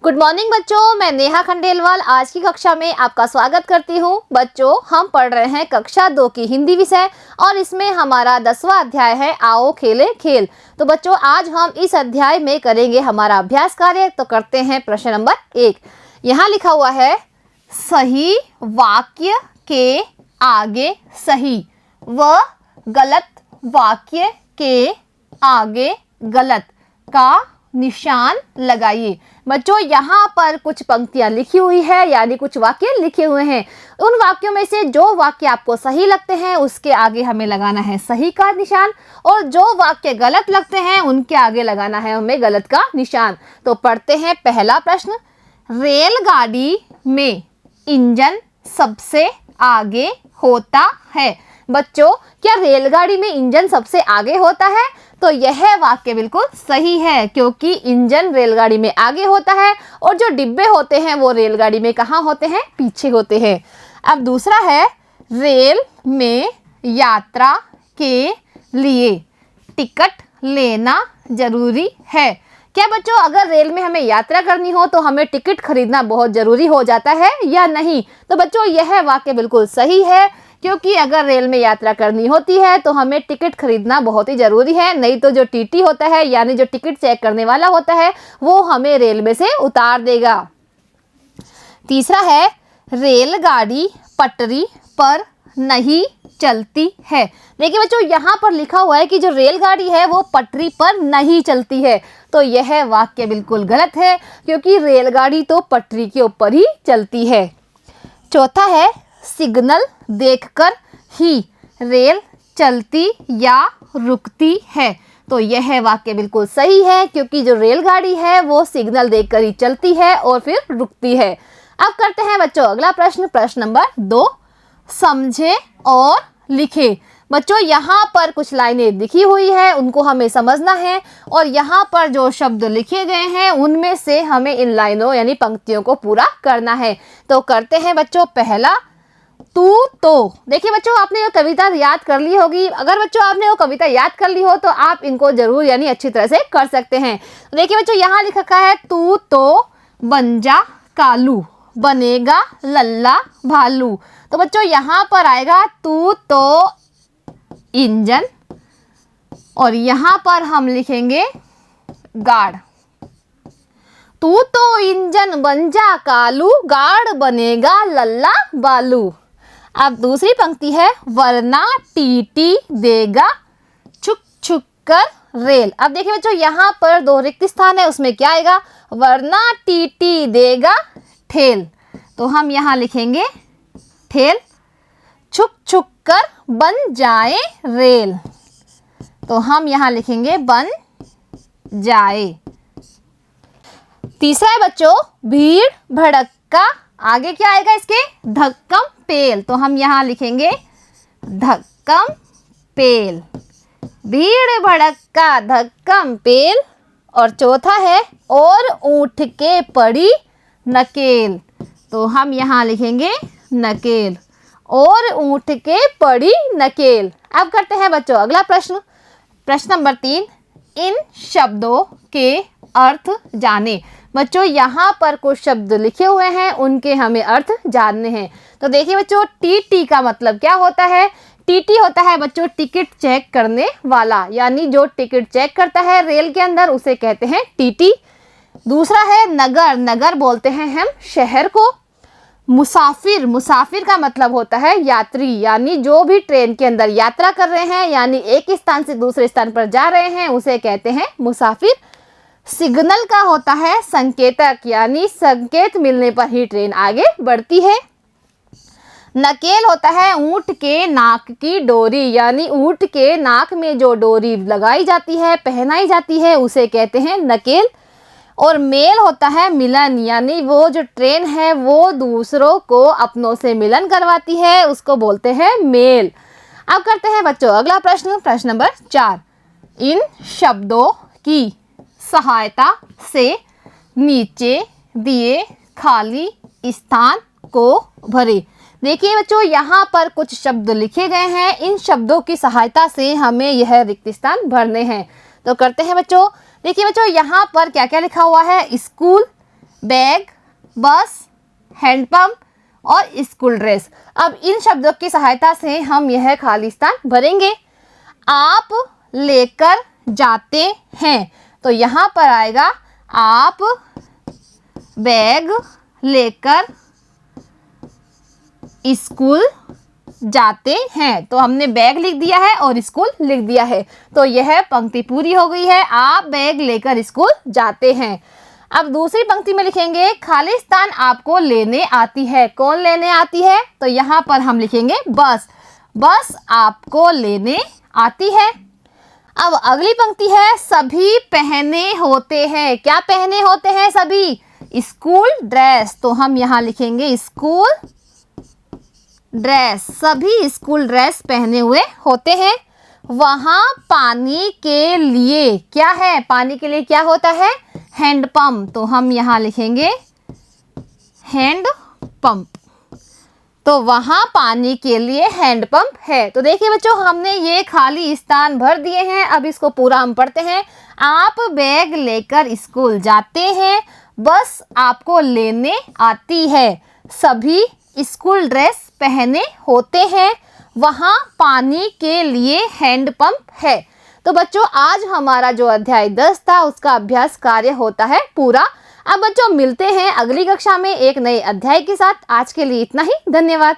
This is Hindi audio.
गुड मॉर्निंग बच्चों, मैं नेहा खंडेलवाल आज की कक्षा में आपका स्वागत करती हूँ। बच्चों, हम पढ़ रहे हैं कक्षा 2 की हिंदी विषय और इसमें हमारा 10वां अध्याय है आओ खेले खेल। तो बच्चों, आज हम इस अध्याय में करेंगे हमारा अभ्यास कार्य। तो करते हैं प्रश्न नंबर 1। यहाँ लिखा हुआ है सही वाक्य के आगे सही व गलत वाक्य के आगे गलत का निशान लगाइए। बच्चों, यहाँ पर कुछ पंक्तियां लिखी हुई है, यानी कुछ वाक्य लिखे हुए हैं। उन वाक्यों में से जो वाक्य आपको सही लगते हैं उसके आगे हमें लगाना है सही का निशान, और जो वाक्य गलत लगते हैं उनके आगे लगाना है हमें गलत का निशान। तो पढ़ते हैं पहला प्रश्न। रेलगाड़ी में इंजन सबसे आगे होता है। बच्चों, क्या रेलगाड़ी में इंजन सबसे आगे होता है? तो यह वाक्य बिल्कुल सही है, क्योंकि इंजन रेलगाड़ी में आगे होता है और जो डिब्बे होते हैं वो रेलगाड़ी में कहाँ होते हैं? पीछे होते हैं। अब दूसरा है रेल में यात्रा के लिए टिकट लेना जरूरी है। क्या बच्चों, अगर रेल में हमें यात्रा करनी हो तो हमें टिकट खरीदना बहुत ज़रूरी हो जाता है या नहीं? तो बच्चों, यह वाक्य बिल्कुल सही है, क्योंकि अगर रेल में यात्रा करनी होती है तो हमें टिकट खरीदना बहुत ही ज़रूरी है, नहीं तो जो टीटी होता है यानी जो टिकट चेक करने वाला होता है वो हमें रेल में से उतार देगा। तीसरा है रेलगाड़ी पटरी पर नहीं चलती है। देखिए बच्चों, यहाँ पर लिखा हुआ है कि जो रेलगाड़ी है वो पटरी पर नहीं चलती है, तो यह वाक्य बिल्कुल गलत है, क्योंकि रेलगाड़ी तो पटरी के ऊपर ही चलती है। चौथा है सिग्नल देखकर ही रेल चलती या रुकती है। तो यह वाक्य बिल्कुल सही है, क्योंकि जो रेलगाड़ी है वो सिग्नल देखकर ही चलती है और फिर रुकती है। अब करते हैं बच्चों अगला प्रश्न, प्रश्न नंबर 2। समझे और लिखे। बच्चों, यहाँ पर कुछ लाइनें लिखी हुई है, उनको हमें समझना है, और यहाँ पर जो शब्द लिखे गए हैं उनमें से हमें इन लाइनों यानी पंक्तियों को पूरा करना है। तो करते हैं बच्चों पहला तू तो। देखिए बच्चों, आपने ये कविता याद कर ली होगी। अगर बच्चों आपने वो कविता याद कर ली हो तो आप इनको जरूर यानी अच्छी तरह से कर सकते हैं। देखिए बच्चों, यहाँ लिखा है तू तो बन जा कालू, बनेगा लल्ला भालू। तो बच्चों, यहाँ पर आएगा तू तो इंजन, और यहाँ पर हम लिखेंगे गाड़। तू तो इंजन बन जा कालू, गाड़ बनेगा लल्ला बालू। अब दूसरी पंक्ति है वरना टीटी देगा छुक छुक कर रेल। अब देखिए बच्चों, यहाँ पर 2 रिक्त स्थान है, उसमें क्या आएगा? वरना टीटी देगा ठेल। तो हम यहाँ लिखेंगे ठेल, छुक छुक कर बन जाए रेल। तो हम यहाँ लिखेंगे बन जाए। तीसरा है बच्चों भीड़ भड़क्का, आगे क्या आएगा इसके? धक्कम पेल। तो हम यहाँ लिखेंगे धक्कम पेल, भीड़ भड़क्का धक्कम पेल। और चौथा है और ऊँट के पड़ी नकेल। तो हम यहाँ लिखेंगे नकेल, और ऊँट के पड़ी नकेल। अब करते हैं बच्चों अगला प्रश्न, प्रश्न नंबर 3। इन शब्दों के अर्थ जाने। बच्चों, यहाँ पर कुछ शब्द लिखे हुए हैं, उनके हमें अर्थ जानने हैं। तो देखिए बच्चों, टीटी का मतलब क्या होता है? टीटी होता है बच्चों टिकट चेक करने वाला, यानी जो टिकट चेक करता है रेल के अंदर उसे कहते हैं टीटी। दूसरा है नगर, नगर बोलते हैं हम शहर को। मुसाफिर, मुसाफिर का मतलब होता है यात्री, यानी जो भी ट्रेन के अंदर यात्रा कर रहे हैं, यानी एक स्थान से दूसरे स्थान पर जा रहे हैं, उसे कहते हैं मुसाफिर। सिग्नल का होता है संकेतक, यानी संकेत मिलने पर ही ट्रेन आगे बढ़ती है। नकेल होता है ऊँट के नाक की डोरी, यानी ऊँट के नाक में जो डोरी लगाई जाती है, पहनाई जाती है, उसे कहते हैं नकेल। और मेल होता है मिलन, यानी वो जो ट्रेन है वो दूसरों को अपनों से मिलन करवाती है, उसको बोलते हैं मेल। अब करते हैं बच्चों अगला प्रश्न, प्रश्न नंबर 4। इन शब्दों की सहायता से नीचे दिए खाली स्थान को भरे। देखिए बच्चों, यहाँ पर कुछ शब्द लिखे गए हैं, इन शब्दों की सहायता से हमें यह रिक्त स्थान भरने हैं। तो करते हैं बच्चों। देखिए बच्चों, यहाँ पर क्या क्या लिखा हुआ है? स्कूल, बैग, बस, हैंडपंप और स्कूल ड्रेस। अब इन शब्दों की सहायता से हम यह खाली स्थान भरेंगे। आप लेकर जाते हैं, तो यहाँ पर आएगा आप बैग लेकर स्कूल जाते हैं। तो हमने बैग लिख दिया है और स्कूल लिख दिया है, तो यह पंक्ति पूरी हो गई है। आप बैग लेकर स्कूल जाते हैं। अब दूसरी पंक्ति में लिखेंगे खाली स्थान आपको लेने आती है। कौन लेने आती है? तो यहाँ पर हम लिखेंगे बस। बस आपको लेने आती है। अब अगली पंक्ति है सभी पहने होते हैं। क्या पहने होते हैं सभी? School dress. तो हम यहाँ लिखेंगे स्कूल ड्रेस। सभी स्कूल ड्रेस पहने हुए होते हैं। वहाँ पानी के लिए क्या है? पानी के लिए क्या होता है? हैंडपंप। तो हम यहाँ लिखेंगे हैंडपंप। तो वहाँ पानी के लिए हैंडपंप है। तो देखिए बच्चों, हमने ये खाली स्थान भर दिए हैं। अब इसको पूरा हम पढ़ते हैं। आप बैग लेकर स्कूल जाते हैं। बस आपको लेने आती है। सभी स्कूल ड्रेस पहने होते हैं। वहाँ पानी के लिए हैंडपंप है। तो बच्चों, आज हमारा जो अध्याय 10 था उसका अभ्यास कार्य होता है पूरा। अब बच्चों, मिलते हैं अगली कक्षा में एक नए अध्याय के साथ। आज के लिए इतना ही। धन्यवाद।